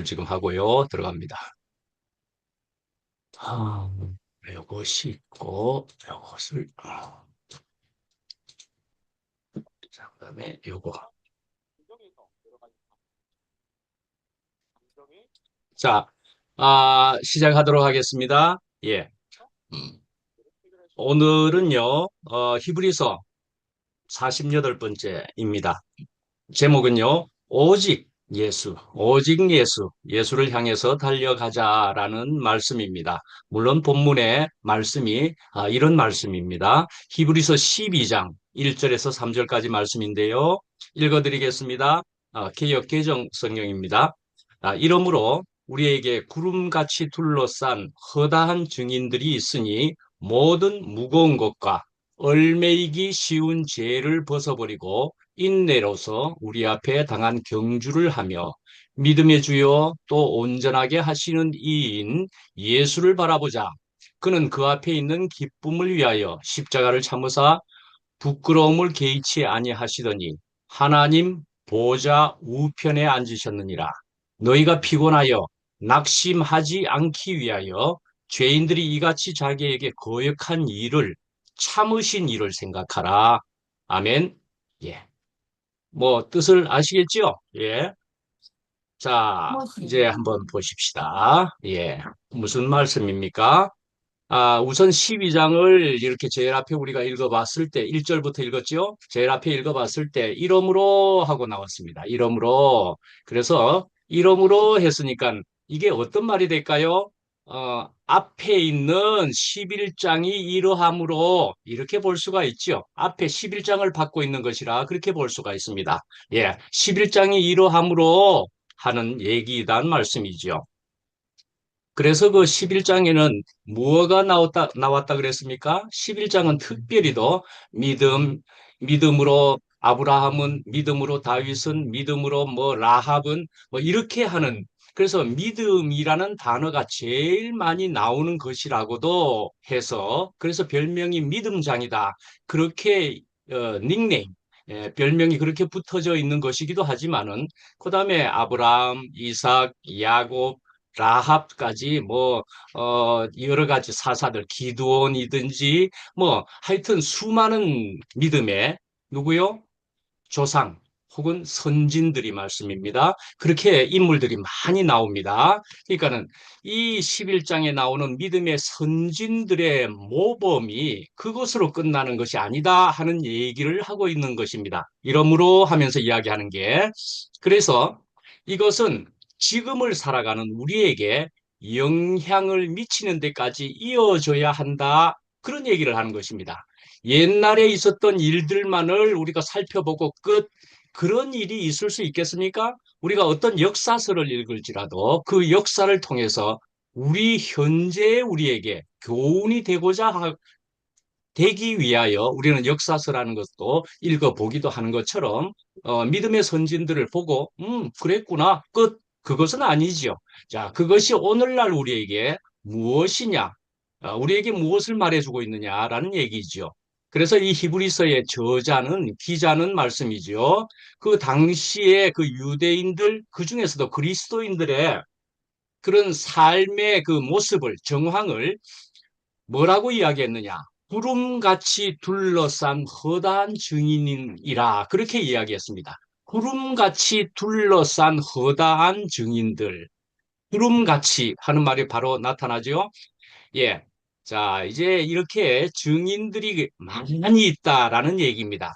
지금 하고요. 들어갑니다. 아, 요것이 있고, 요것을, 자, 그다음에 요거. 자, 시작하도록 하겠습니다. 예. 음. 오늘은요, 히브리서 48번째입니다. 제목은요, 오직 예수, 예수를 향해서 달려가자라는 말씀입니다. 물론 본문의 말씀이 이런 말씀입니다. 히브리서 12장 1절에서 3절까지 말씀인데요. 읽어드리겠습니다. 개역 개정 성경입니다. 이러므로 우리에게 구름같이 둘러싼 허다한 증인들이 있으니 모든 무거운 것과 얼매이기 쉬운 죄를 벗어버리고 인내로서 우리 앞에 당한 경주를 하며 믿음의 주요 또 온전하게 하시는 이인 예수를 바라보자. 그는 그 앞에 있는 기쁨을 위하여 십자가를 참으사 부끄러움을 개의치 아니하시더니 하나님 보좌 우편에 앉으셨느니라. 너희가 피곤하여 낙심하지 않기 위하여 죄인들이 이같이 자기에게 거역한 일을 참으신 일을 생각하라. 아멘. 예. 뭐 뜻을 아시겠죠? 예. 자, 이제 한번 보십시다. 예. 무슨 말씀입니까? 우선 12장을 이렇게 제일 앞에 우리가 읽어봤을 때, 1절부터 읽었죠? 제일 앞에 읽어봤을 때, 이러므로 하고 나왔습니다. 이러므로. 그래서, 이러므로 했으니까, 이게 어떤 말이 될까요? 앞에 있는 11장이 이러함으로, 이렇게 볼 수가 있죠. 앞에 11장을 받고 있는 것이라, 그렇게 볼 수가 있습니다. 예. 11장이 이러함으로 하는 얘기단 말씀이죠. 그래서 그 11장에는 무엇가 나왔다 그랬습니까? 11장은 특별히도 믿음, 믿음으로 아브라함은 믿음으로 다윗은 믿음으로 뭐 라합은 뭐 이렇게 하는 그래서 믿음이라는 단어가 제일 많이 나오는 것이라고도 해서 그래서 별명이 믿음장이다. 그렇게 닉네임 별명이 그렇게 붙어져 있는 것이기도 하지만은 그다음에 아브라함, 이삭, 야곱 라합까지 여러 가지 사사들 기드온이든지 뭐 하여튼 수많은 믿음의 누구요? 조상 혹은 선진들이 말씀입니다. 그렇게 인물들이 많이 나옵니다. 그러니까는 이 11장에 나오는 믿음의 선진들의 모범이 그것으로 끝나는 것이 아니다 하는 얘기를 하고 있는 것입니다. 이러므로 하면서 이야기하는 게 그래서 이것은 지금을 살아가는 우리에게 영향을 미치는 데까지 이어져야 한다. 그런 얘기를 하는 것입니다. 옛날에 있었던 일들만을 우리가 살펴보고 끝, 그런 일이 있을 수 있겠습니까? 우리가 어떤 역사서를 읽을지라도 그 역사를 통해서 우리 현재 우리에게 교훈이 되기 위하여 우리는 역사서라는 것도 읽어보기도 하는 것처럼 믿음의 선진들을 보고 그랬구나 끝 그것은 아니지요. 자 그것이 오늘날 우리에게 무엇이냐 우리에게 무엇을 말해주고 있느냐라는 얘기죠. 그래서 이 히브리서의 기자는 말씀이죠. 그 당시에 그 유대인들 그 중에서도 그리스도인들의 그런 삶의 그 모습을 정황을 뭐라고 이야기했느냐? 구름같이 둘러싼 허다한 증인이라 그렇게 이야기했습니다. 구름같이 둘러싼 허다한 증인들. 구름같이 하는 말이 바로 나타나죠. 예. 자, 이제 이렇게 증인들이 많이 있다라는 얘기입니다.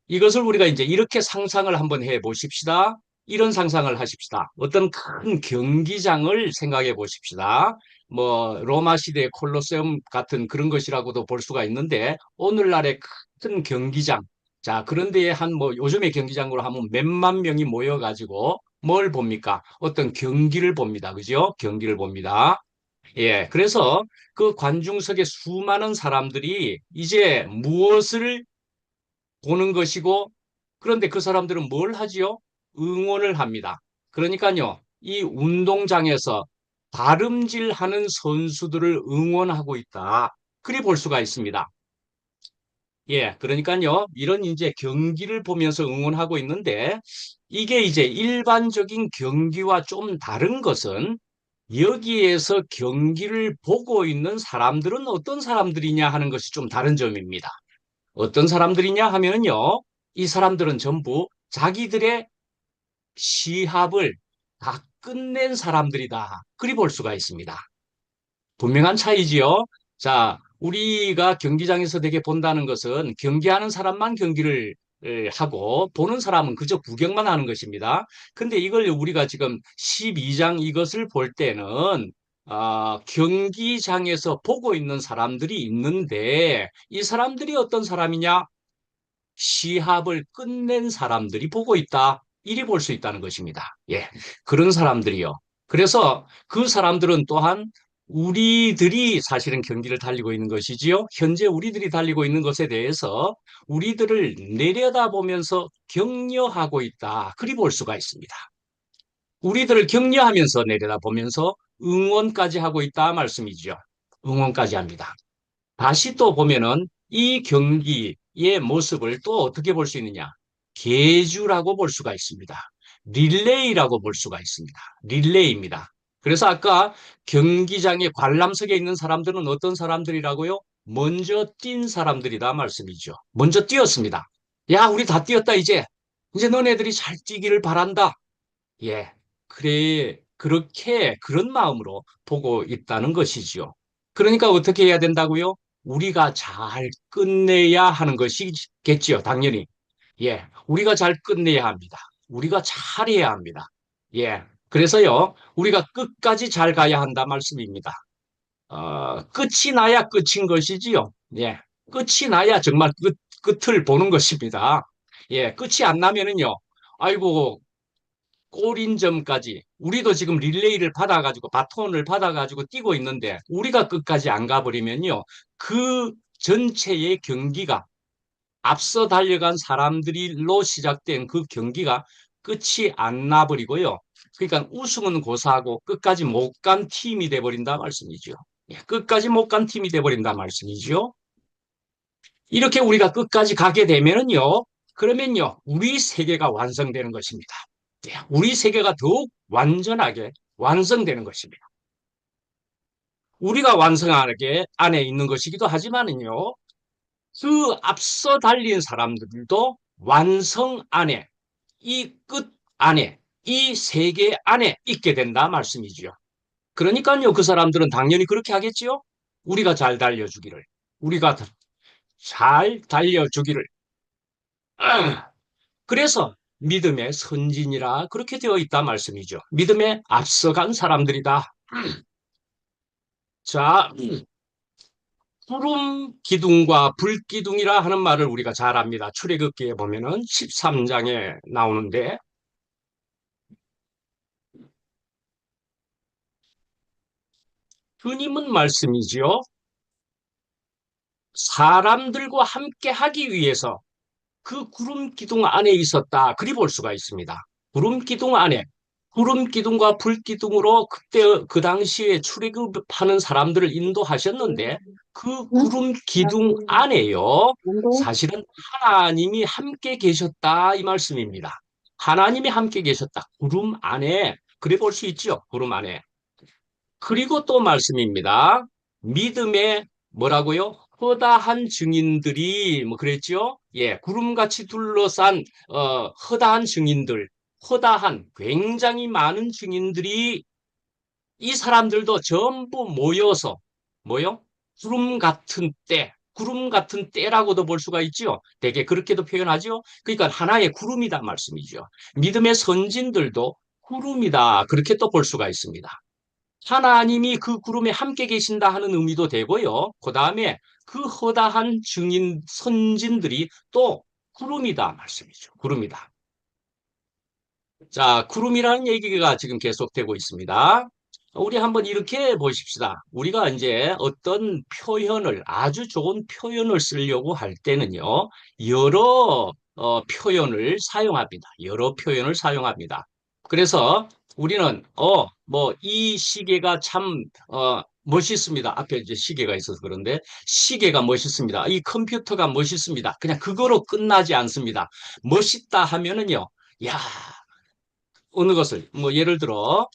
이것을 우리가 이제 이렇게 상상을 한번 해 보십시다. 이런 상상을 하십시다. 어떤 큰 경기장을 생각해 보십시다. 뭐 로마 시대 콜로세움 같은 그런 것이라고도 볼 수가 있는데 오늘날의 큰 경기장. 자, 그런데 한 뭐 요즘의 경기장으로 하면 몇만 명이 모여 가지고 뭘 봅니까? 어떤 경기를 봅니다. 그죠? 경기를 봅니다. 예, 그래서 그 관중석에 수많은 사람들이 이제 무엇을 보는 것이고, 그런데 그 사람들은 뭘 하지요? 응원을 합니다. 그러니까요, 이 운동장에서 다름질하는 선수들을 응원하고 있다. 그리 볼 수가 있습니다. 예, 그러니까요, 이런 이제 경기를 보면서 응원하고 있는데, 이게 이제 일반적인 경기와 좀 다른 것은 여기에서 경기를 보고 있는 사람들은 어떤 사람들이냐 하는 것이 좀 다른 점입니다. 어떤 사람들이냐 하면요, 이 사람들은 전부 자기들의 시합을 다 끝낸 사람들이다. 그리 볼 수가 있습니다. 분명한 차이지요. 자, 우리가 경기장에서 되게 본다는 것은 경기하는 사람만 경기를 하고 보는 사람은 그저 구경만 하는 것입니다. 근데 이걸 우리가 지금 12장 이것을 볼 때는 경기장에서 보고 있는 사람들이 있는데 이 사람들이 어떤 사람이냐? 시합을 끝낸 사람들이 보고 있다. 이리 볼 수 있다는 것입니다. 예, 그런 사람들이요. 그래서 그 사람들은 또한 우리들이 사실은 경기를 달리고 있는 것이지요. 현재 우리들이 달리고 있는 것에 대해서 우리들을 내려다보면서 격려하고 있다. 그리 볼 수가 있습니다. 우리들을 격려하면서 내려다보면서 응원까지 하고 있다 말씀이죠. 응원까지 합니다. 다시 또 보면은 이 경기의 모습을 또 어떻게 볼 수 있느냐? 계주라고 볼 수가 있습니다. 릴레이라고 볼 수가 있습니다. 릴레이입니다. 그래서 아까 경기장의 관람석에 있는 사람들은 어떤 사람들이라고요? 먼저 뛴 사람들이다 말씀이죠. 먼저 뛰었습니다. 야, 우리 다 뛰었다, 이제. 이제 너네들이 잘 뛰기를 바란다. 예. 그래, 그렇게, 그런 마음으로 보고 있다는 것이지요. 그러니까 어떻게 해야 된다고요? 우리가 잘 끝내야 하는 것이겠지요, 당연히. 예. 우리가 잘 끝내야 합니다. 우리가 잘해야 합니다. 예. 그래서요, 우리가 끝까지 잘 가야 한다 말씀입니다. 끝이 나야 끝인 것이지요. 예. 끝이 나야 정말 끝을 보는 것입니다. 예. 끝이 안 나면은요, 아이고, 골인점까지 우리도 지금 릴레이를 받아가지고 바톤을 받아가지고 뛰고 있는데 우리가 끝까지 안 가버리면요 그 전체의 경기가 앞서 달려간 사람들로 시작된 그 경기가 끝이 안 나버리고요. 그러니까 우승은 고사하고 끝까지 못 간 팀이 돼버린다 말씀이죠. 예, 끝까지 못 간 팀이 돼버린다 말씀이죠. 이렇게 우리가 끝까지 가게 되면은요, 그러면요, 우리 세계가 완성되는 것입니다. 예, 우리 세계가 더욱 완전하게 완성되는 것입니다. 우리가 완성하게 안에 있는 것이기도 하지만은요, 그 앞서 달린 사람들도 완성 안에, 이 끝 안에, 이 세계 안에 있게 된다 말씀이지요. 그러니까요, 그 사람들은 당연히 그렇게 하겠지요. 우리가 잘 달려주기를, 우리가 잘 달려주기를. 그래서 믿음의 선진이라 그렇게 되어 있다 말씀이죠. 믿음에 앞서간 사람들이다. 자, 구름 기둥과 불 기둥이라 하는 말을 우리가 잘 압니다. 출애굽기에 보면은 13장에 나오는데 주님은 말씀이지요. 사람들과 함께 하기 위해서 그 구름 기둥 안에 있었다. 그리 볼 수가 있습니다. 구름 기둥 안에 구름 기둥과 불 기둥으로 그때 그 당시에 출애굽하는 사람들을 인도하셨는데 그 구름 기둥 안에요. 사실은 하나님이 함께 계셨다 이 말씀입니다. 하나님이 함께 계셨다. 구름 안에 그래 볼 수 있죠. 구름 안에. 그리고 또 말씀입니다. 믿음의 뭐라고요? 허다한 증인들이 뭐 그랬죠? 예, 구름같이 둘러싼 허다한 증인들, 허다한 굉장히 많은 증인들이 이 사람들도 전부 모여서 뭐요? 구름 같은 때, 구름 같은 때라고도 볼 수가 있죠. 되게 그렇게도 표현하죠. 그러니까 하나의 구름이다 말씀이죠. 믿음의 선진들도 구름이다 그렇게 또 볼 수가 있습니다. 하나님이 그 구름에 함께 계신다 하는 의미도 되고요. 그 다음에 그 허다한 증인, 선진들이 또 구름이다 말씀이죠. 구름이다. 자, 구름이라는 얘기가 지금 계속되고 있습니다. 우리 한번 이렇게 보십시다. 우리가 이제 어떤 표현을, 아주 좋은 표현을 쓰려고 할 때는요, 여러 표현을 사용합니다. 여러 표현을 사용합니다. 그래서 우리는, 이 시계가 참, 멋있습니다. 앞에 이제 시계가 있어서 그런데 시계가 멋있습니다. 이 컴퓨터가 멋있습니다. 그냥 그거로 끝나지 않습니다. 멋있다 하면은요, 야, 어느 것을 뭐 예를 들어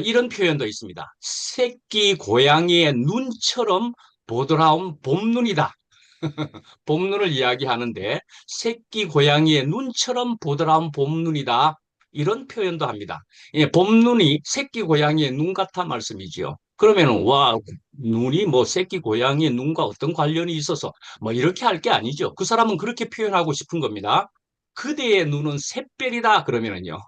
이런 표현도 있습니다. 새끼 고양이의 눈처럼 보드라운 봄눈이다. 봄눈을 이야기하는데 새끼 고양이의 눈처럼 보드라운 봄눈이다. 이런 표현도 합니다. 예, 봄눈이 새끼 고양이의 눈 같아 말씀이지요. 그러면은 와 눈이 뭐 새끼 고양이의 눈과 어떤 관련이 있어서 뭐 이렇게 할 게 아니죠. 그 사람은 그렇게 표현하고 싶은 겁니다. 그대의 눈은 샛별이다 그러면은요.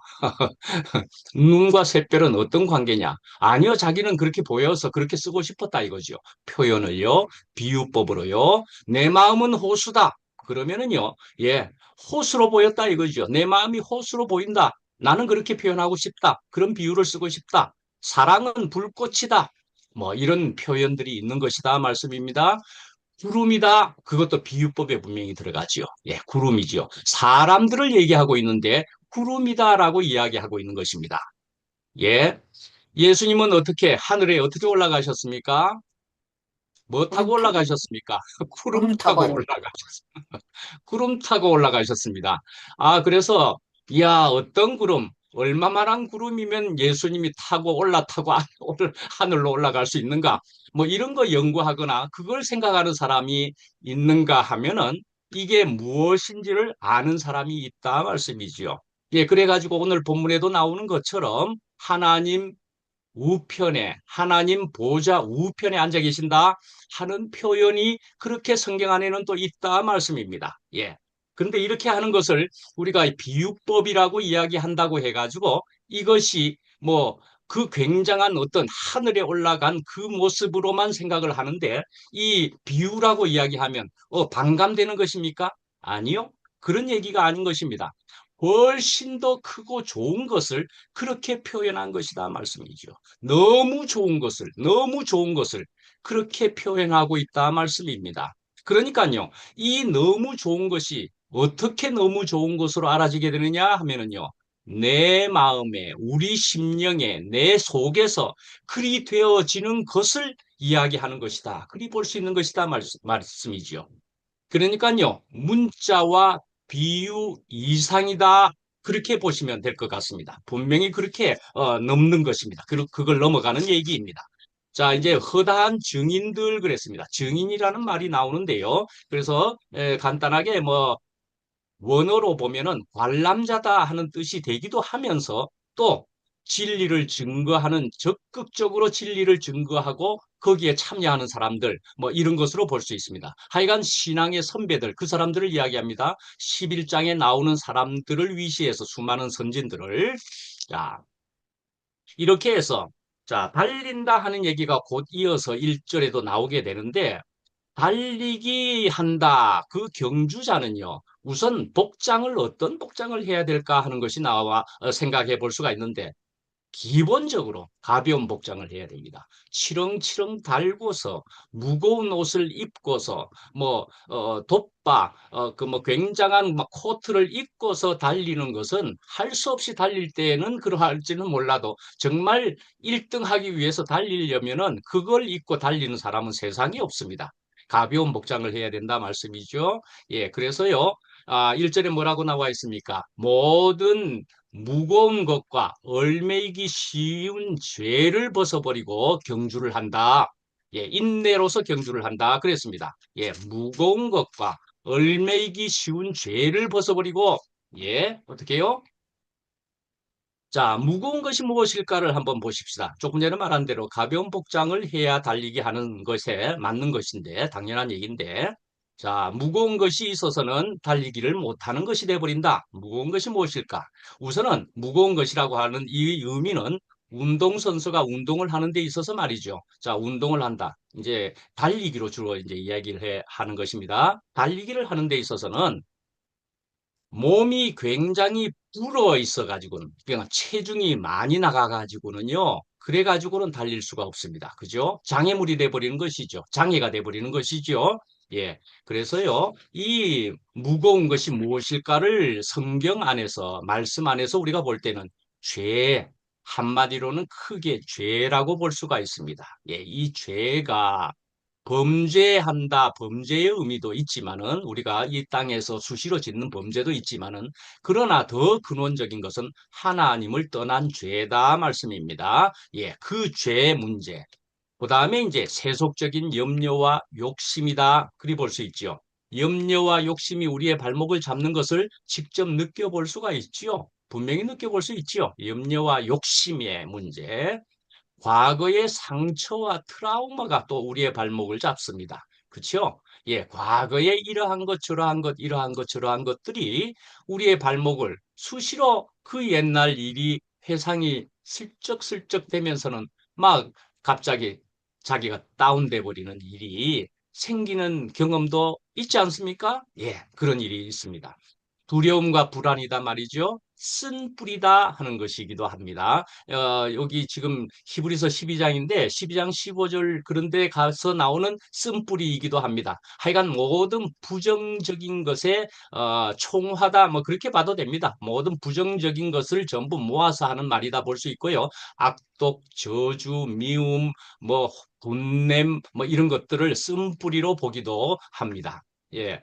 눈과 샛별은 어떤 관계냐? 아니요, 자기는 그렇게 보여서 그렇게 쓰고 싶었다 이거죠. 표현을요, 비유법으로요. 내 마음은 호수다. 그러면은요, 예, 호수로 보였다 이거죠. 내 마음이 호수로 보인다. 나는 그렇게 표현하고 싶다. 그런 비유를 쓰고 싶다. 사랑은 불꽃이다. 뭐 이런 표현들이 있는 것이다 말씀입니다. 구름이다. 그것도 비유법에 분명히 들어가지요. 예, 구름이지요. 사람들을 얘기하고 있는데 구름이다라고 이야기하고 있는 것입니다. 예. 예수님은 어떻게 하늘에 어떻게 올라가셨습니까? 뭐 타고 구름 타고, 올라가셨습니까? 구름 구름 타고 타고 아니, 올라가셨습니다. 구름 타고 올라가셨습니다. 아, 그래서 야, 어떤 구름, 얼마만한 구름이면 예수님이 타고 올라타고 하늘로 올라갈 수 있는가? 뭐 이런 거 연구하거나 그걸 생각하는 사람이 있는가 하면은 이게 무엇인지를 아는 사람이 있다 말씀이지요. 예, 그래가지고 오늘 본문에도 나오는 것처럼 하나님 우편에 하나님 보좌 우편에 앉아 계신다 하는 표현이 그렇게 성경 안에는 또 있다 말씀입니다. 예. 그런데 이렇게 하는 것을 우리가 비유법이라고 이야기한다고 해가지고 이것이 뭐 그 굉장한 어떤 하늘에 올라간 그 모습으로만 생각을 하는데 이 비유라고 이야기하면 반감되는 것입니까? 아니요. 그런 얘기가 아닌 것입니다. 훨씬 더 크고 좋은 것을 그렇게 표현한 것이다 말씀이죠. 너무 좋은 것을 그렇게 표현하고 있다 말씀입니다. 그러니까요, 이 너무 좋은 것이 어떻게 너무 좋은 것으로 알아지게 되느냐 하면은요, 내 마음에, 우리 심령에, 내 속에서 그리 되어지는 것을 이야기하는 것이다. 그리 볼 수 있는 것이다 말씀이지요. 그러니까요, 문자와 비유 이상이다. 그렇게 보시면 될 것 같습니다. 분명히 그렇게 넘는 것입니다. 그걸 넘어가는 얘기입니다. 자, 이제 허다한 증인들 그랬습니다. 증인이라는 말이 나오는데요. 그래서 간단하게 뭐 원어로 보면은 관람자다 하는 뜻이 되기도 하면서 또 진리를 증거하는 적극적으로 진리를 증거하고 거기에 참여하는 사람들 뭐 이런 것으로 볼 수 있습니다. 하여간 신앙의 선배들 그 사람들을 이야기합니다. 11장에 나오는 사람들을 위시해서 수많은 선진들을 자, 이렇게 해서 자, 달린다 하는 얘기가 곧 이어서 1절에도 나오게 되는데 달리기 한다. 그 경주자는요. 우선 복장을 어떤 복장을 해야 될까 하는 것이 나와 생각해 볼 수가 있는데 기본적으로 가벼운 복장을 해야 됩니다. 치렁치렁 달고서 무거운 옷을 입고서 뭐 돋바 그 뭐 굉장한 막 코트를 입고서 달리는 것은 할 수 없이 달릴 때는 그러할지는 몰라도 정말 1등 하기 위해서 달리려면은 그걸 입고 달리는 사람은 세상에 없습니다. 가벼운 복장을 해야 된다 말씀이죠. 예, 그래서요. 1절에 뭐라고 나와 있습니까? 모든 무거운 것과 얼매이기 쉬운 죄를 벗어버리고 경주를 한다. 예, 인내로서 경주를 한다. 그랬습니다. 예, 무거운 것과 얼매이기 쉬운 죄를 벗어버리고 예, 어떻게 해요? 자, 무거운 것이 무엇일까를 한번 보십시다. 조금 전에 말한 대로 가벼운 복장을 해야 달리기 하는 것에 맞는 것인데, 당연한 얘기인데, 자, 무거운 것이 있어서는 달리기를 못하는 것이 돼버린다. 무거운 것이 무엇일까? 우선은 무거운 것이라고 하는 이 의미는 운동선수가 운동을 하는 데 있어서 말이죠. 자, 운동을 한다. 이제 달리기로 주로 이제 하는 것입니다. 달리기를 하는 데 있어서는 몸이 굉장히 불어 있어 가지고는 그냥 체중이 많이 나가 가지고는요. 그래 가지고는 달릴 수가 없습니다. 그죠? 장애물이 돼 버리는 것이죠. 장애가 돼 버리는 것이죠. 예. 그래서요. 이 무거운 것이 무엇일까를 성경 안에서 말씀 안에서 우리가 볼 때는 죄, 한마디로는 크게 죄라고 볼 수가 있습니다. 예, 이 죄가 범죄한다, 범죄의 의미도 있지만은 우리가 이 땅에서 수시로 짓는 범죄도 있지만은 그러나 더 근원적인 것은 하나님을 떠난 죄다 말씀입니다. 예, 그 죄의 문제. 그다음에 이제 세속적인 염려와 욕심이다. 그리 볼 수 있지요. 염려와 욕심이 우리의 발목을 잡는 것을 직접 느껴볼 수가 있지요. 분명히 느껴볼 수 있지요. 염려와 욕심의 문제. 과거의 상처와 트라우마가 또 우리의 발목을 잡습니다. 그렇죠? 예, 과거에 이러한 것, 저러한 것, 이러한 것, 저러한 것들이 우리의 발목을 수시로 그 옛날 일이 회상이 슬쩍슬쩍 되면서는 막 갑자기 자기가 다운돼 버리는 일이 생기는 경험도 있지 않습니까? 예, 그런 일이 있습니다. 두려움과 불안이다 말이죠. 쓴뿌리다 하는 것이기도 합니다. 여기 지금 히브리서 12장인데 12장 15절 그런 데 가서 나오는 쓴뿌리이기도 합니다. 하여간 모든 부정적인 것에 총하다 뭐 그렇게 봐도 됩니다. 모든 부정적인 것을 전부 모아서 하는 말이다 볼 수 있고요. 악독, 저주, 미움, 뭐 분냄 뭐 이런 것들을 쓴뿌리로 보기도 합니다. 예,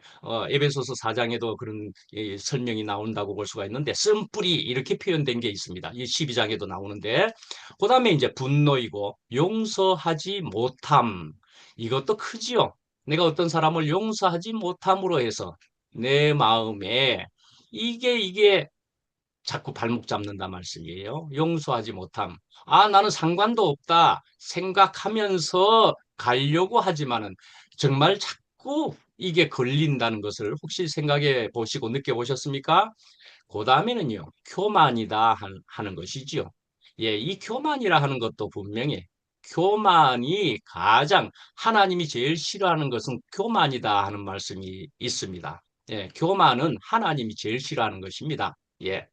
에베소서 4장에도 그런 설명이 나온다고 볼 수가 있는데 쓴뿌리 이렇게 표현된 게 있습니다. 이 12장에도 나오는데 그다음에 이제 분노이고 용서하지 못함 이것도 크지요. 내가 어떤 사람을 용서하지 못함으로 해서 내 마음에 이게 자꾸 발목 잡는다 말씀이에요. 용서하지 못함. 아, 나는 상관도 없다 생각하면서 가려고 하지만은 정말 자꾸 이게 걸린다는 것을 혹시 생각해 보시고 느껴보셨습니까? 그 다음에는요, 교만이다 하는 것이지요. 예, 이 교만이라 하는 것도 분명히 교만이 가장 하나님이 제일 싫어하는 것은 교만이다 하는 말씀이 있습니다. 예, 교만은 하나님이 제일 싫어하는 것입니다. 예.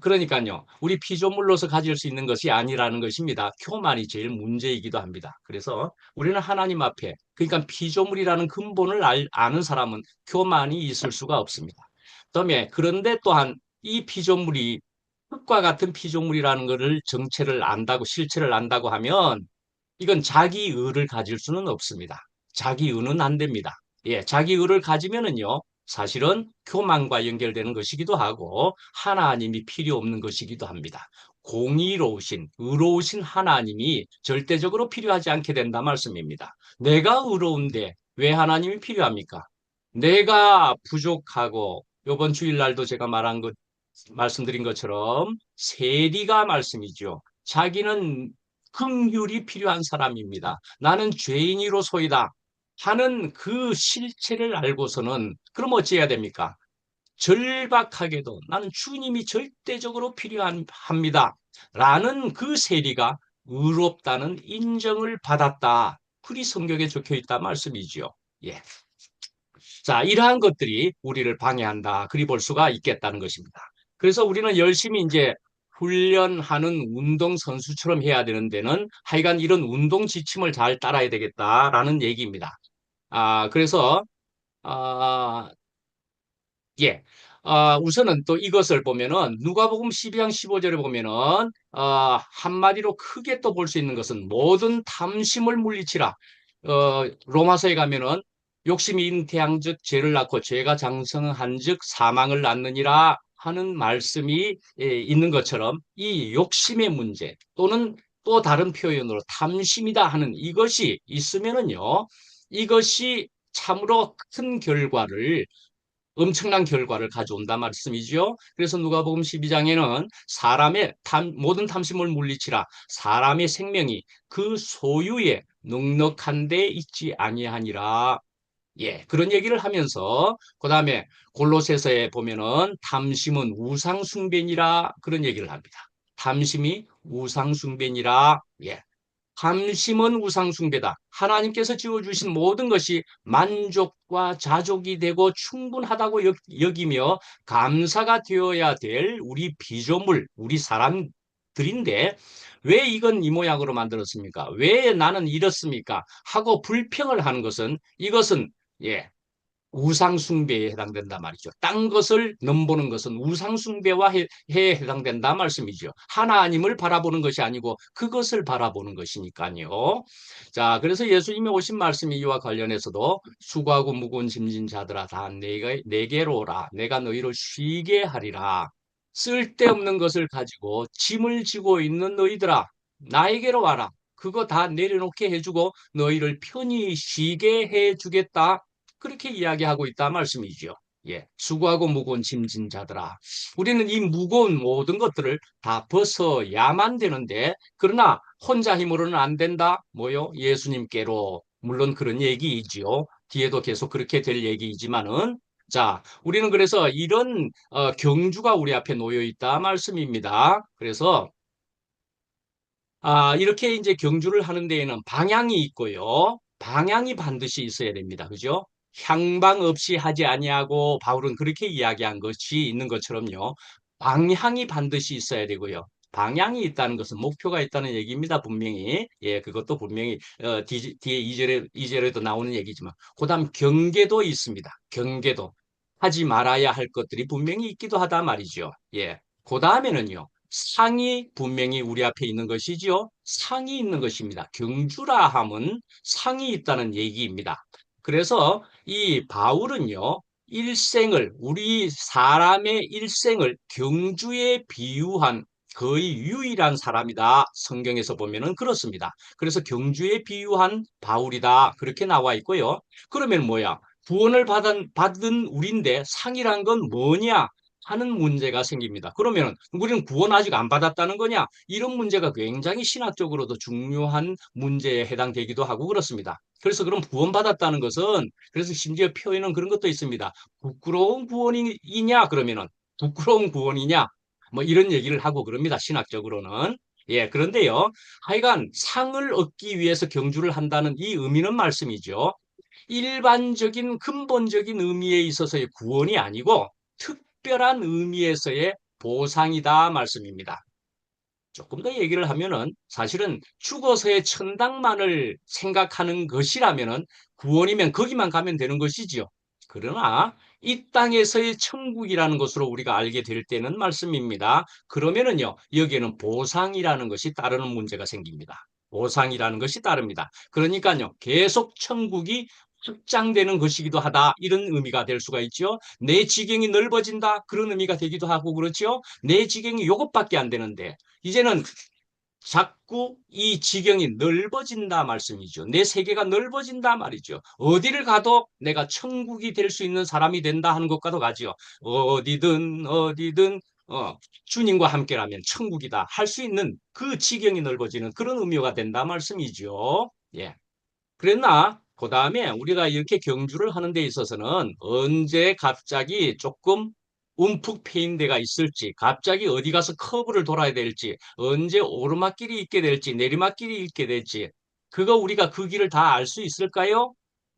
그러니까요, 우리 피조물로서 가질 수 있는 것이 아니라는 것입니다. 교만이 제일 문제이기도 합니다. 그래서 우리는 하나님 앞에, 그러니까 피조물이라는 근본을 아는 사람은 교만이 있을 수가 없습니다. 그다음에 그런데 또한 이 피조물이 흙과 같은 피조물이라는 것을 정체를 안다고 실체를 안다고 하면 이건 자기 의를 가질 수는 없습니다. 자기 의는 안 됩니다. 예, 자기 의를 가지면은요, 사실은 교만과 연결되는 것이기도 하고 하나님이 필요 없는 것이기도 합니다. 공의로우신, 의로우신 하나님이 절대적으로 필요하지 않게 된다 말씀입니다. 내가 의로운데 왜 하나님이 필요합니까? 내가 부족하고 이번 주일날도 제가 말씀드린 것처럼 세리가 말씀이죠. 자기는 긍휼이 필요한 사람입니다. 나는 죄인이로소이다 하는 그 실체를 알고서는 그럼 어찌해야 됩니까? 절박하게도 나는 주님이 절대적으로 필요합니다. 라는 그 세리가 의롭다는 인정을 받았다. 그리 성경에 적혀 있다 말씀이지요. 예. 자, 이러한 것들이 우리를 방해한다. 그리 볼 수가 있겠다는 것입니다. 그래서 우리는 열심히 이제 훈련하는 운동선수처럼 해야 되는 데는 하여간 이런 운동 지침을 잘 따라야 되겠다라는 얘기입니다. 그래서, 아, 예. 우선은 또 이것을 보면은 누가복음 12장 15절에 보면은 한마디로 크게 또 볼 수 있는 것은 모든 탐심을 물리치라. 로마서에 가면은 욕심이 잉태한즉 죄를 낳고 죄가 장성한즉 사망을 낳느니라 하는 말씀이 있는 것처럼 이 욕심의 문제 또는 또 다른 표현으로 탐심이다 하는 이것이 있으면은요. 이것이 참으로 큰 결과를 엄청난 결과를 가져온단 말씀이죠. 그래서 누가복음 12장에는 사람의 모든 탐심을 물리치라 사람의 생명이 그 소유에 넉넉한 데 있지 아니하니라. 예, 그런 얘기를 하면서 그다음에 골로새서에 보면은 탐심은 우상 숭배니라 그런 얘기를 합니다. 탐심이 우상 숭배니라. 예. 감심은 우상숭배다. 하나님께서 지어주신 모든 것이 만족과 자족이 되고 충분하다고 여기며 감사가 되어야 될 우리 피조물, 우리 사람들인데 왜 이건 이 모양으로 만들었습니까? 왜 나는 이렇습니까? 하고 불평을 하는 것은 이것은 예, 우상숭배에 해당된다 말이죠. 딴 것을 넘보는 것은 우상숭배와 해당된다 말씀이죠. 하나님을 바라보는 것이 아니고 그것을 바라보는 것이니까요. 자, 그래서 예수님이 오신 말씀이 이와 관련해서도 수고하고 무거운 짐진 자들아 다 내게로 오라. 내가 너희를 쉬게 하리라. 쓸데없는 것을 가지고 짐을 지고 있는 너희들아 나에게로 와라. 그거 다 내려놓게 해주고 너희를 편히 쉬게 해주겠다. 그렇게 이야기하고 있다 말씀이죠. 예, 수고하고 무거운 짐진 자들아. 우리는 이 무거운 모든 것들을 다 벗어야만 되는데, 그러나 혼자 힘으로는 안 된다. 뭐요? 예수님께로. 물론 그런 얘기이지요. 뒤에도 계속 그렇게 될 얘기이지만은, 자, 우리는 그래서 이런 경주가 우리 앞에 놓여 있다 말씀입니다. 그래서 이렇게 이제 경주를 하는 데에는 방향이 있고요. 방향이 반드시 있어야 됩니다. 그죠? 향방 없이 하지 아니하고 바울은 그렇게 이야기한 것이 있는 것처럼요. 방향이 반드시 있어야 되고요. 방향이 있다는 것은 목표가 있다는 얘기입니다. 분명히. 예, 그것도 분명히 뒤에 2절에도 나오는 얘기지만 그다음 경계도 있습니다. 경계도. 하지 말아야 할 것들이 분명히 있기도 하다 말이죠. 예. 그다음에는요. 상이 분명히 우리 앞에 있는 것이지요. 상이 있는 것입니다. 경주라 함은 상이 있다는 얘기입니다. 그래서 이 바울은요, 우리 사람의 일생을 경주에 비유한 거의 유일한 사람이다. 성경에서 보면은 그렇습니다. 그래서 경주에 비유한 바울이다. 그렇게 나와 있고요. 그러면 뭐야? 구원을 받은 우리인데 상이란 건 뭐냐? 하는 문제가 생깁니다. 그러면 우리는 구원 아직 안 받았다는 거냐? 이런 문제가 굉장히 신학적으로도 중요한 문제에 해당되기도 하고 그렇습니다. 그래서 그럼 구원받았다는 것은 그래서 심지어 표현은 그런 것도 있습니다. 부끄러운 구원이냐? 그러면은 부끄러운 구원이냐? 뭐 이런 얘기를 하고 그럽니다. 신학적으로는. 예, 그런데요. 하여간 상을 얻기 위해서 경주를 한다는 이 의미는 말씀이죠. 일반적인 근본적인 의미에 있어서의 구원이 아니고 특별한 의미에서의 보상이다 말씀입니다. 조금 더 얘기를 하면은 사실은 죽어서의 천당만을 생각하는 것이라면은 구원이면 거기만 가면 되는 것이지요. 그러나 이 땅에서의 천국이라는 것으로 우리가 알게 될 때는 말씀입니다. 그러면은요, 여기에는 보상이라는 것이 따르는 문제가 생깁니다. 보상이라는 것이 따릅니다. 그러니까요, 계속 천국이 확장되는 것이기도 하다. 이런 의미가 될 수가 있죠. 내 지경이 넓어진다. 그런 의미가 되기도 하고 그렇죠. 내 지경이 이것밖에 안 되는데 이제는 자꾸 이 지경이 넓어진다 말씀이죠. 내 세계가 넓어진다 말이죠. 어디를 가도 내가 천국이 될 수 있는 사람이 된다 하는 것과도 같지요. 어디든 주님과 함께라면 천국이다 할 수 있는 그 지경이 넓어지는 그런 의미가 된다 말씀이죠. 예. 그랬나? 그 다음에 우리가 이렇게 경주를 하는 데 있어서는 언제 갑자기 조금 움푹 패인 데가 있을지, 갑자기 어디 가서 커브를 돌아야 될지, 언제 오르막길이 있게 될지, 내리막길이 있게 될지, 그거 우리가 그 길을 다 알 수 있을까요?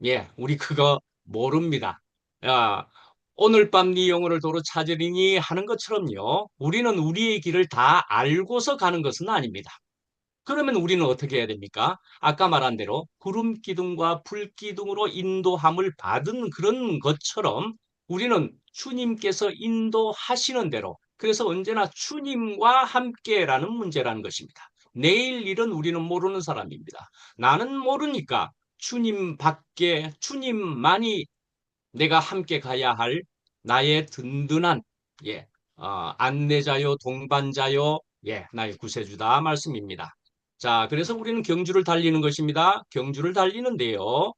예, 우리 그거 모릅니다. 야, 오늘 밤 네 영혼을 도로 찾으리니 하는 것처럼요. 우리는 우리의 길을 다 알고서 가는 것은 아닙니다. 그러면 우리는 어떻게 해야 됩니까? 아까 말한 대로 구름 기둥과 불 기둥으로 인도함을 받은 그런 것처럼 우리는 주님께서 인도하시는 대로 그래서 언제나 주님과 함께라는 문제라는 것입니다. 내일 일은 우리는 모르는 사람입니다. 나는 모르니까 주님만이 내가 함께 가야 할 나의 든든한 예, 안내자요, 동반자요, 예, 나의 구세주다 말씀입니다. 자, 그래서 우리는 경주를 달리는 것입니다. 경주를 달리는데요.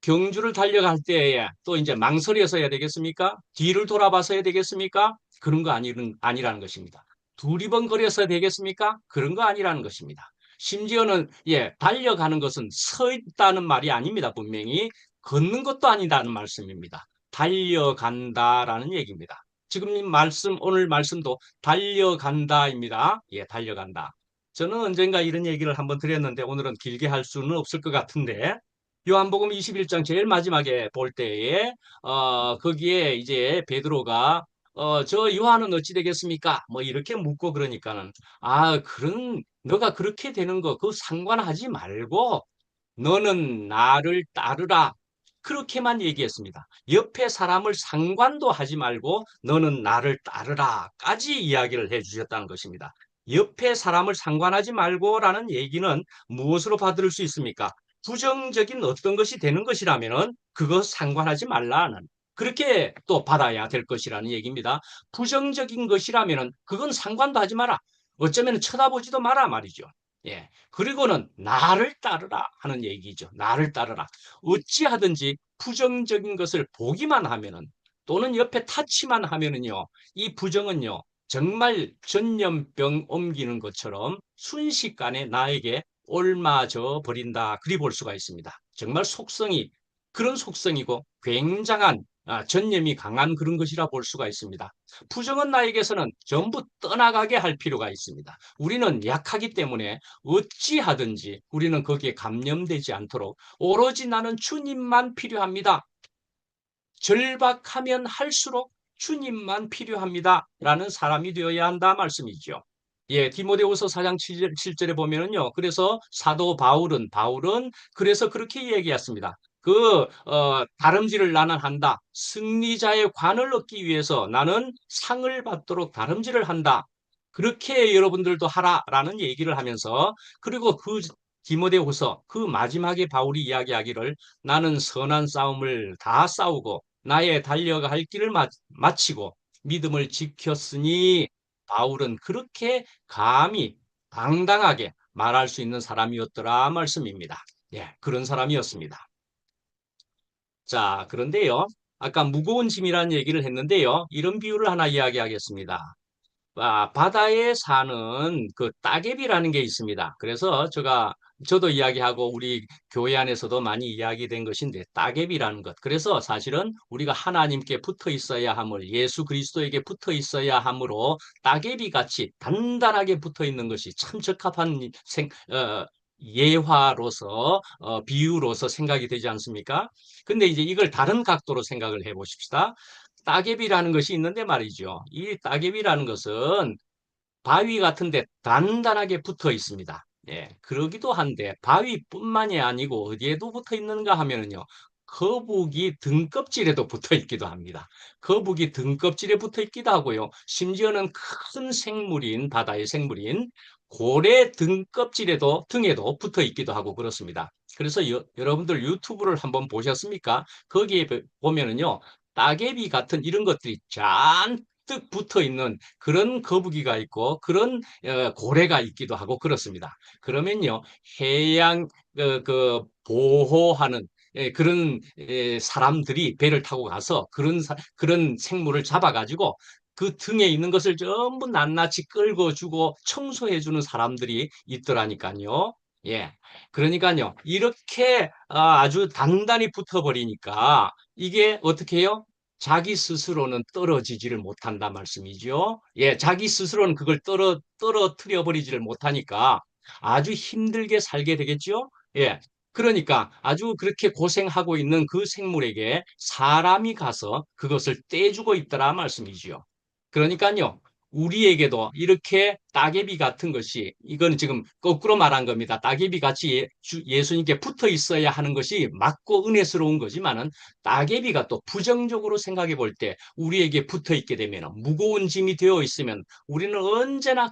경주를 달려갈 때에 또 이제 망설여서 해야 되겠습니까? 뒤를 돌아봐서 해야 되겠습니까? 그런 거 아니라는 것입니다. 두리번거려서 되겠습니까? 그런 거 아니라는 것입니다. 심지어는 예, 달려가는 것은 서 있다는 말이 아닙니다. 분명히 걷는 것도 아니다는 말씀입니다. 달려간다라는 얘기입니다. 지금 오늘 말씀도 달려간다입니다. 예, 달려간다. 저는 언젠가 이런 얘기를 한번 드렸는데 오늘은 길게 할 수는 없을 것 같은데 요한복음 21장 제일 마지막에 볼 때에 거기에 이제 베드로가 저 요한은 어찌 되겠습니까? 뭐 이렇게 묻고 그러니까는 그런 너가 그렇게 되는 거 그거 상관하지 말고 너는 나를 따르라. 그렇게만 얘기했습니다. 옆에 사람을 상관도 하지 말고 너는 나를 따르라까지 이야기를 해주셨다는 것입니다. 옆에 사람을 상관하지 말고라는 얘기는 무엇으로 받을 수 있습니까? 부정적인 어떤 것이 되는 것이라면은 그것 상관하지 말라는 그렇게 또 받아야 될 것이라는 얘기입니다. 부정적인 것이라면은 그건 상관도 하지 마라. 어쩌면 쳐다보지도 마라 말이죠. 예. 그리고는 나를 따르라 하는 얘기죠. 나를 따르라. 어찌하든지 부정적인 것을 보기만 하면은 또는 옆에 타치만 하면은요. 이 부정은요. 정말 전염병 옮기는 것처럼 순식간에 나에게 옮아져 버린다. 그리 볼 수가 있습니다. 정말 속성이 그런 속성이고 굉장한 전염이 강한 그런 것이라 볼 수가 있습니다. 부정은 나에게서는 전부 떠나가게 할 필요가 있습니다. 우리는 약하기 때문에 어찌하든지 우리는 거기에 감염되지 않도록 오로지 나는 주님만 필요합니다. 절박하면 할수록 주님만 필요합니다. 라는 사람이 되어야 한다 말씀이죠. 예, 디모데후서 4장 7절에 보면은요. 그래서 사도 바울은 그래서 그렇게 얘기했습니다. 다름질을 나는 한다. 승리자의 관을 얻기 위해서 나는 상을 받도록 다름질을 한다. 그렇게 여러분들도 하라라는 얘기를 하면서 그리고 그 디모데후서 그 마지막에 바울이 이야기하기를 나는 선한 싸움을 다 싸우고 나의 달려갈 길을 마치고 믿음을 지켰으니 바울은 그렇게 감히 당당하게 말할 수 있는 사람이었더라 말씀입니다. 예, 그런 사람이었습니다. 자, 그런데요. 아까 무거운 짐이라는 얘기를 했는데요. 이런 비유를 하나 이야기하겠습니다. 바다에 사는 그 따개비라는 게 있습니다. 그래서 저도 이야기하고 우리 교회 안에서도 많이 이야기된 것인데 따개비라는 것. 그래서 사실은 우리가 하나님께 붙어 있어야 함을 예수 그리스도에게 붙어 있어야 함으로 따개비 같이 단단하게 붙어 있는 것이 참 적합한 예화로서 비유로서 생각이 되지 않습니까? 근데 이제 이걸 다른 각도로 생각을 해 보십시다. 따개비라는 것이 있는데 말이죠. 이 따개비라는 것은 바위 같은데 단단하게 붙어 있습니다. 예, 그러기도 한데 바위뿐만이 아니고 어디에도 붙어 있는가 하면은요. 거북이 등껍질에도 붙어 있기도 합니다. 거북이 등껍질에 붙어 있기도 하고요. 심지어는 큰 생물인 바다의 생물인 고래 등에도 붙어 있기도 하고 그렇습니다. 그래서 여러분들 유튜브를 한번 보셨습니까? 거기에 보면은요. 따개비 같은 이런 것들이 잔뜩 붙어 있는 그런 거북이가 있고 그런 고래가 있기도 하고 그렇습니다. 그러면요 해양 보호하는 그런 사람들이 배를 타고 가서 그런 생물을 잡아가지고 그 등에 있는 것을 전부 낱낱이 끌고 주고 청소해 주는 사람들이 있더라니까요. 예. 그러니까요. 이렇게 아주 단단히 붙어버리니까 이게 어떻게 해요? 자기 스스로는 떨어지지를 못한다 말씀이죠. 예, 자기 스스로는 그걸 떨어뜨려 버리지를 못하니까 아주 힘들게 살게 되겠죠. 예. 그러니까 아주 그렇게 고생하고 있는 그 생물에게 사람이 가서 그것을 떼주고 있더라 말씀이지요. 그러니까요. 우리에게도 이렇게 따개비 같은 것이 이건 지금 거꾸로 말한 겁니다. 따개비 같이 예수님께 붙어 있어야 하는 것이 맞고 은혜스러운 거지만은 따개비가 또 부정적으로 생각해 볼 때 우리에게 붙어 있게 되면 무거운 짐이 되어 있으면 우리는 언제나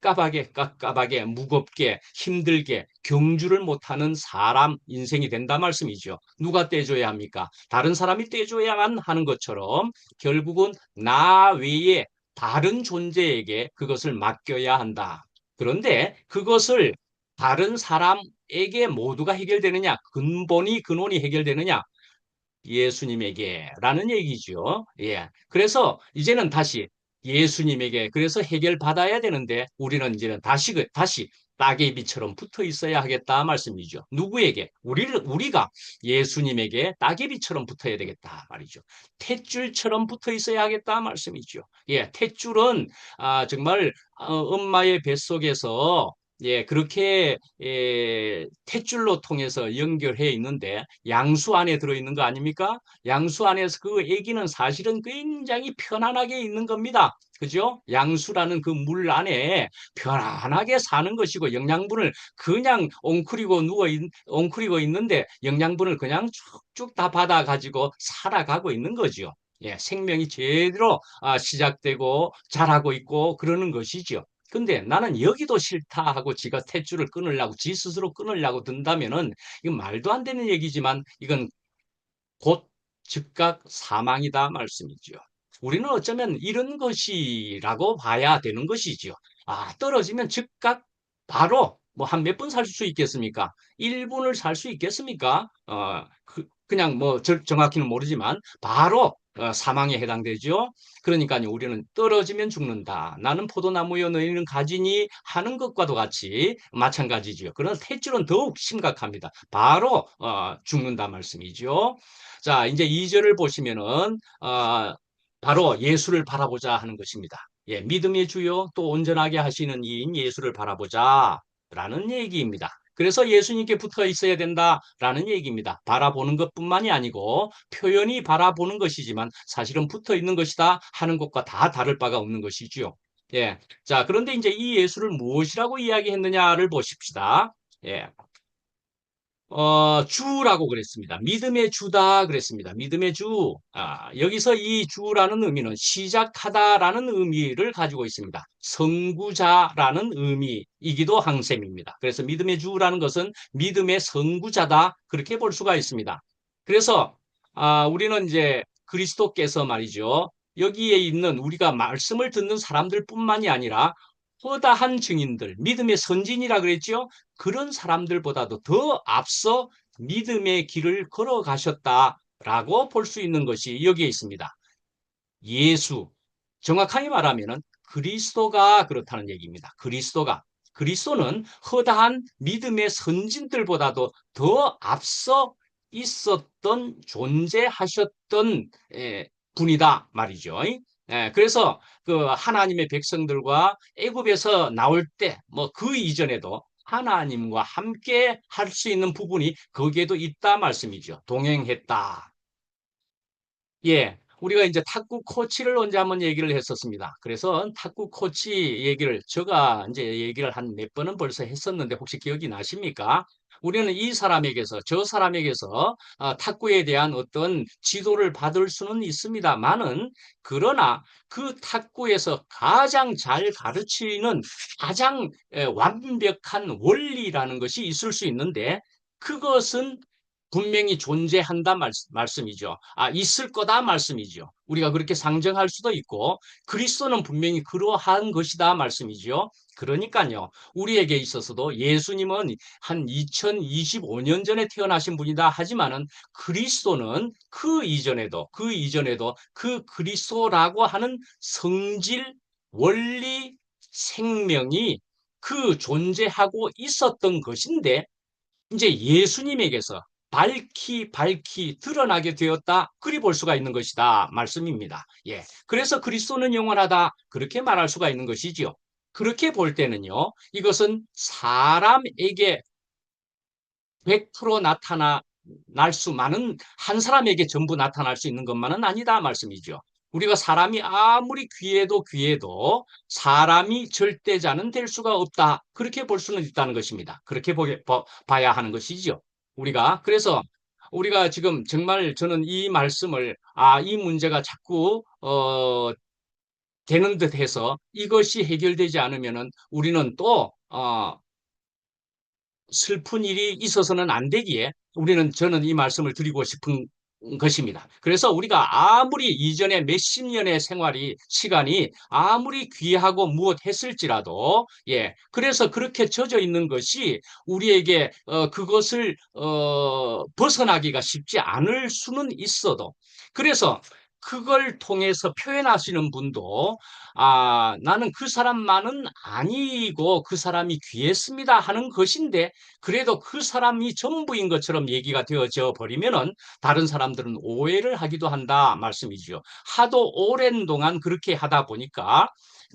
깝깝하게 무겁게 힘들게 경주를 못하는 사람 인생이 된다 말씀이죠. 누가 떼줘야 합니까? 다른 사람이 떼줘야만 하는 것처럼 결국은 나 외에 다른 존재에게 그것을 맡겨야 한다. 그런데 그것을 다른 사람에게 모두가 해결되느냐? 근원이 해결되느냐? 예수님에게라는 얘기죠. 예. 그래서 이제는 다시 예수님에게 그래서 해결받아야 되는데 우리는 이제는 다시 따개비처럼 붙어 있어야 하겠다 말씀이죠. 누구에게? 우리가 예수님에게 따개비처럼 붙어야 되겠다 말이죠. 탯줄처럼 붙어 있어야 하겠다 말씀이죠. 예, 탯줄은 정말 엄마의 뱃속에서 예, 그렇게 탯줄로 통해서 연결해 있는데 양수 안에 들어있는 거 아닙니까? 양수 안에서 그 아기는 사실은 굉장히 편안하게 있는 겁니다. 그죠? 양수라는 그 물 안에 편안하게 사는 것이고 영양분을 그냥 엉클이고 있는데 영양분을 그냥 쭉쭉 다 받아 가지고 살아가고 있는 거죠. 예, 생명이 제대로 시작되고 자라고 있고 그러는 것이죠. 근데 나는 여기도 싫다 하고 지가 탯줄을 끊으려고 지 스스로 끊으려고 든다면은 이건 말도 안 되는 얘기지만 이건 곧 즉각 사망이다 말씀이죠. 우리는 어쩌면 이런 것이라고 봐야 되는 것이지요. 떨어지면 즉각 바로 뭐 한 몇 분 살 수 있겠습니까? 1분을 살 수 있겠습니까? 그냥 뭐 정확히는 모르지만 바로 사망에 해당되죠. 그러니까요, 우리는 떨어지면 죽는다. 나는 포도나무여 너희는 가지니 하는 것과도 같이 마찬가지지요. 그러나 탯줄은 더욱 심각합니다. 바로 죽는다 말씀이죠. 자, 이제 2절을 보시면은 바로 예수를 바라보자 하는 것입니다. 예, 믿음의 주요 또 온전하게 하시는 이인 예수를 바라보자 라는 얘기입니다. 그래서 예수님께 붙어 있어야 된다라는 얘기입니다. 바라보는 것뿐만이 아니고 표현이 바라보는 것이지만 사실은 붙어 있는 것이다 하는 것과 다 다를 바가 없는 것이지요. 예. 자, 그런데 이제 이 예수를 무엇이라고 이야기했느냐를 보십시다. 예. 주라고 그랬습니다. 믿음의 주다 그랬습니다. 믿음의 주. 여기서 이 주라는 의미는 시작하다라는 의미를 가지고 있습니다. 선구자라는 의미이기도 항셈입니다. 그래서 믿음의 주라는 것은 믿음의 선구자다. 그렇게 볼 수가 있습니다. 그래서 우리는 이제 그리스도께서 말이죠. 여기에 있는 우리가 말씀을 듣는 사람들뿐만이 아니라 허다한 증인들, 믿음의 선진이라 그랬죠. 그런 사람들보다도 더 앞서 믿음의 길을 걸어가셨다라고 볼 수 있는 것이 여기에 있습니다. 예수, 정확하게 말하면 그리스도가 그렇다는 얘기입니다. 그리스도는 허다한 믿음의 선진들보다도 더 앞서 있었던 존재하셨던 분이다 말이죠. 그래서 그 하나님의 백성들과 애굽에서 나올 때 뭐 그 이전에도 하나님과 함께 할 수 있는 부분이 거기에도 있다 말씀이죠. 동행했다. 예, 우리가 이제 탁구 코치를 언제 한번 얘기를 했었습니다. 그래서 탁구 코치 얘기를 제가 이제 얘기를 한 몇 번은 벌써 했었는데 혹시 기억이 나십니까? 우리는 이 사람에게서 저 사람에게서 탁구에 대한 어떤 지도를 받을 수는 있습니다만은 그러나 그 탁구에서 가장 잘 가르치는 가장 완벽한 원리라는 것이 있을 수 있는데 그것은 분명히 존재한다 말씀이죠. 있을 거다 말씀이죠. 우리가 그렇게 상정할 수도 있고 그리스도는 분명히 그러한 것이다 말씀이죠. 그러니까요. 우리에게 있어서도 예수님은 한 2025년 전에 태어나신 분이다 하지만은 그리스도는 그 이전에도 그 그리스도라고 하는 성질, 원리, 생명이 그 존재하고 있었던 것인데 이제 예수님에게서 밝히 드러나게 되었다. 그리 볼 수가 있는 것이다. 말씀입니다. 예. 그래서 그리스도는 영원하다. 그렇게 말할 수가 있는 것이지요. 그렇게 볼 때는요. 이것은 사람에게 100% 나타날 수만은 한 사람에게 전부 나타날 수 있는 것만은 아니다 말씀이죠. 우리가 사람이 아무리 귀해도 사람이 절대자는 될 수가 없다. 그렇게 볼 수는 있다는 것입니다. 그렇게 봐야 하는 것이죠. 그래서 우리가 지금 정말 저는 이 말씀을 이 문제가 자꾸 되는 듯 해서 이것이 해결되지 않으면은 우리는 또 슬픈 일이 있어서는 안 되기에 저는 이 말씀을 드리고 싶은 것입니다. 그래서 우리가 아무리 이전에 몇십 년의 시간이 아무리 귀하고 무엇 했을지라도, 그래서 그렇게 젖어 있는 것이 우리에게 그것을 벗어나기가 쉽지 않을 수는 있어도, 그래서 그걸 통해서 표현하시는 분도 나는 그 사람만은 아니고 그 사람이 귀했습니다 하는 것인데 그래도 그 사람이 전부인 것처럼 얘기가 되어져 버리면은 다른 사람들은 오해를 하기도 한다 말씀이죠. 하도 오랜 동안 그렇게 하다 보니까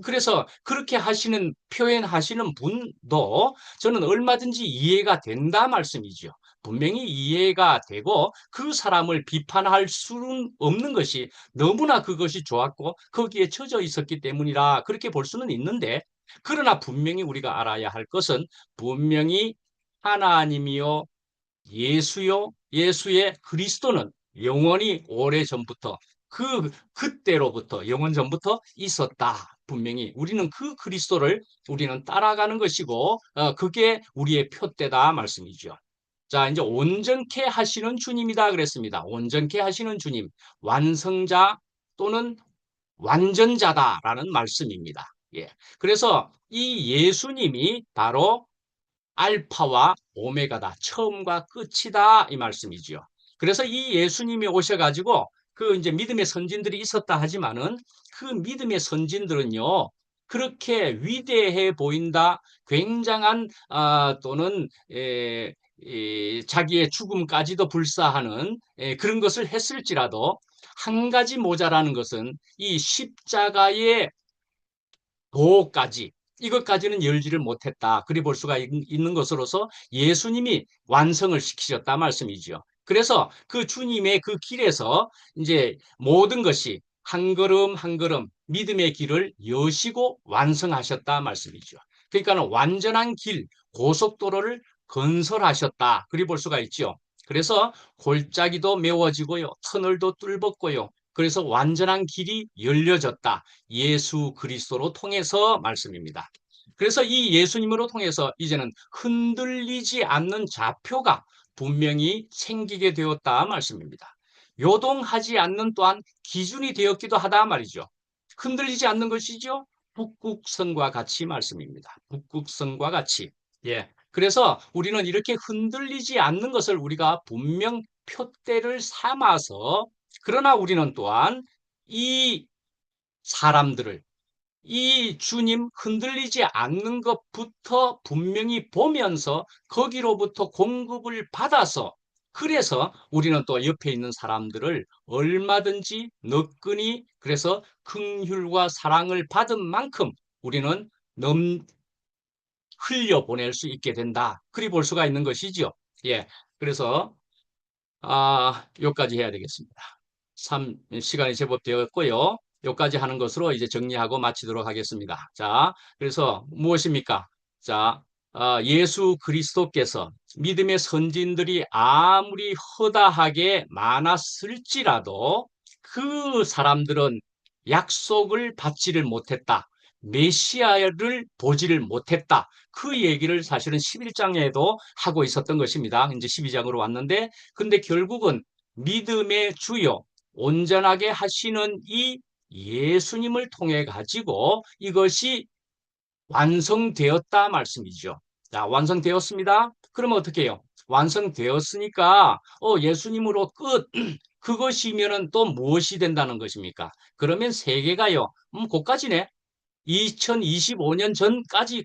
그래서 그렇게 하시는 표현하시는 분도 저는 얼마든지 이해가 된다 말씀이죠. 분명히 이해가 되고 그 사람을 비판할 수는 없는 것이 너무나 그것이 좋았고 거기에 처져 있었기 때문이라 그렇게 볼 수는 있는데 그러나 분명히 우리가 알아야 할 것은 분명히 하나님이요 예수요 예수의 그리스도는 영원히 오래전부터 그때로부터 영원 전부터 있었다. 분명히 우리는 그 그리스도를 우리는 따라가는 것이고 그게 우리의 표대다 말씀이죠. 자, 이제 온전케 하시는 주님이다 그랬습니다. 온전케 하시는 주님, 완성자 또는 완전자다라는 말씀입니다. 예. 그래서 이 예수님이 바로 알파와 오메가다. 처음과 끝이다. 이 말씀이지요. 그래서 이 예수님이 오셔가지고 그 이제 믿음의 선진들이 있었다 하지만은 그 믿음의 선진들은요. 그렇게 위대해 보인다. 굉장한 또는 자기의 죽음까지도 불사하는 그런 것을 했을지라도 한 가지 모자라는 것은 이 십자가의 도까지 이것까지는 열지를 못했다. 그리 볼 수가 있는 것으로서 예수님이 완성을 시키셨다 말씀이죠. 그래서 그 주님의 그 길에서 이제 모든 것이 한 걸음 한 걸음 믿음의 길을 여시고 완성하셨다 말씀이죠. 그러니까 완전한 길, 고속도로를 건설하셨다. 그리 볼 수가 있죠. 그래서 골짜기도 메워지고요. 터널도 뚫었고요. 그래서 완전한 길이 열려졌다. 예수 그리스도로 통해서 말씀입니다. 그래서 이 예수님으로 통해서 이제는 흔들리지 않는 좌표가 분명히 생기게 되었다 말씀입니다. 요동하지 않는 또한 기준이 되었기도 하다 말이죠. 흔들리지 않는 것이죠. 북극성과 같이 말씀입니다. 북극성과 같이. 예. 그래서 우리는 이렇게 흔들리지 않는 것을 우리가 분명 표대를 삼아서 그러나 우리는 또한 이 사람들을 이 주님 흔들리지 않는 것부터 분명히 보면서 거기로부터 공급을 받아서 그래서 우리는 또 옆에 있는 사람들을 얼마든지 너끈히 그래서 긍휼과 사랑을 받은 만큼 우리는 흘려보낼 수 있게 된다. 그리 볼 수가 있는 것이죠. 예. 그래서 여기까지 해야 되겠습니다. 시간이 제법 되었고요. 여기까지 하는 것으로 이제 정리하고 마치도록 하겠습니다. 자, 그래서 무엇입니까? 자, 예수 그리스도께서 믿음의 선진들이 아무리 허다하게 많았을지라도 그 사람들은 약속을 받지를 못했다. 메시아를 보지를 못했다. 그 얘기를 사실은 11장에도 하고 있었던 것입니다. 이제 12장으로 왔는데, 근데 결국은 믿음의 주요, 온전하게 하시는 이 예수님을 통해 가지고 이것이 완성되었다 말씀이죠. 자, 완성되었습니다. 그러면 어떻게 해요? 완성되었으니까 예수님으로 끝. 그것이면은 또 무엇이 된다는 것입니까? 그러면 세계가요. 그까지네. 2025년 전까지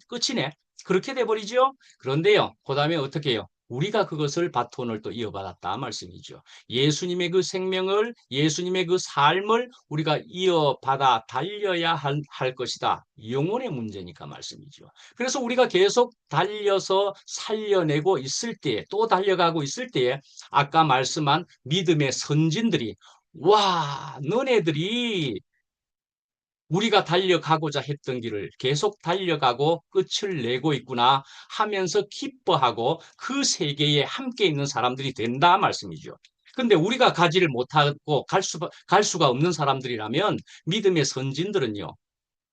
끝이네. 그렇게 돼버리죠. 그런데요, 그 다음에 어떻게 해요? 우리가 그것을 바톤을 또 이어받았다 말씀이죠. 예수님의 그 생명을, 예수님의 그 삶을 우리가 이어받아 달려야 할 것이다. 영혼의 문제니까 말씀이죠. 그래서 우리가 계속 달려서 살려내고 있을 때에, 또 달려가고 있을 때에, 아까 말씀한 믿음의 선진들이, 와, 너네들이 우리가 달려가고자 했던 길을 계속 달려가고 끝을 내고 있구나 하면서 기뻐하고 그 세계에 함께 있는 사람들이 된다 말씀이죠. 근데 우리가 가지를 못하고 갈 수가 없는 사람들이라면 믿음의 선진들은요.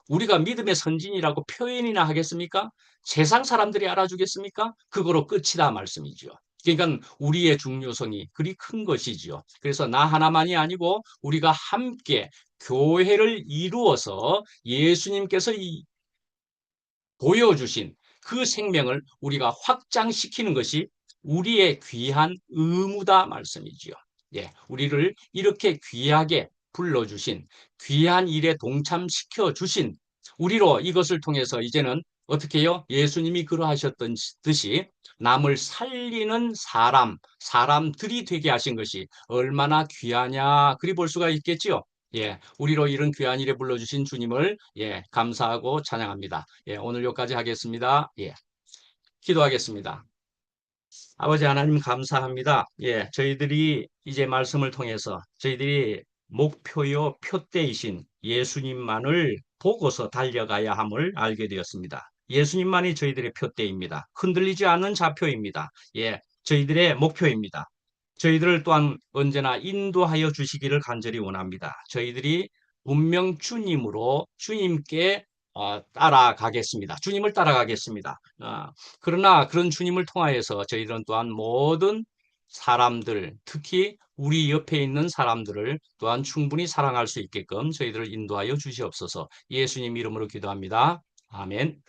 우리가 믿음의 선진이라고 표현이나 하겠습니까? 세상 사람들이 알아주겠습니까? 그거로 끝이다 말씀이죠. 그러니까 우리의 중요성이 그리 큰 것이지요. 그래서 나 하나만이 아니고 우리가 함께 교회를 이루어서 예수님께서 보여주신 그 생명을 우리가 확장시키는 것이 우리의 귀한 의무다 말씀이지요. 예, 우리를 이렇게 귀하게 불러주신, 귀한 일에 동참시켜 주신 우리로 이것을 통해서 이제는 어떻게 해요? 예수님이 그러하셨던 듯이 남을 살리는 사람들이 되게 하신 것이 얼마나 귀하냐, 그리 볼 수가 있겠지요. 예, 우리로 이런 귀한 일에 불러주신 주님을 예, 감사하고 찬양합니다. 예, 오늘 여기까지 하겠습니다. 예, 기도하겠습니다. 아버지 하나님 감사합니다. 예, 저희들이 이제 말씀을 통해서 저희들이 목표요 표대이신 예수님만을 보고서 달려가야 함을 알게 되었습니다. 예수님만이 저희들의 표대입니다. 흔들리지 않는 좌표입니다. 예, 저희들의 목표입니다. 저희들을 또한 언제나 인도하여 주시기를 간절히 원합니다. 저희들이 분명 주님으로 주님께 따라가겠습니다. 주님을 따라가겠습니다. 그러나 그런 주님을 통하여서 저희들은 또한 모든 사람들, 특히 우리 옆에 있는 사람들을 또한 충분히 사랑할 수 있게끔 저희들을 인도하여 주시옵소서. 예수님 이름으로 기도합니다. 아멘.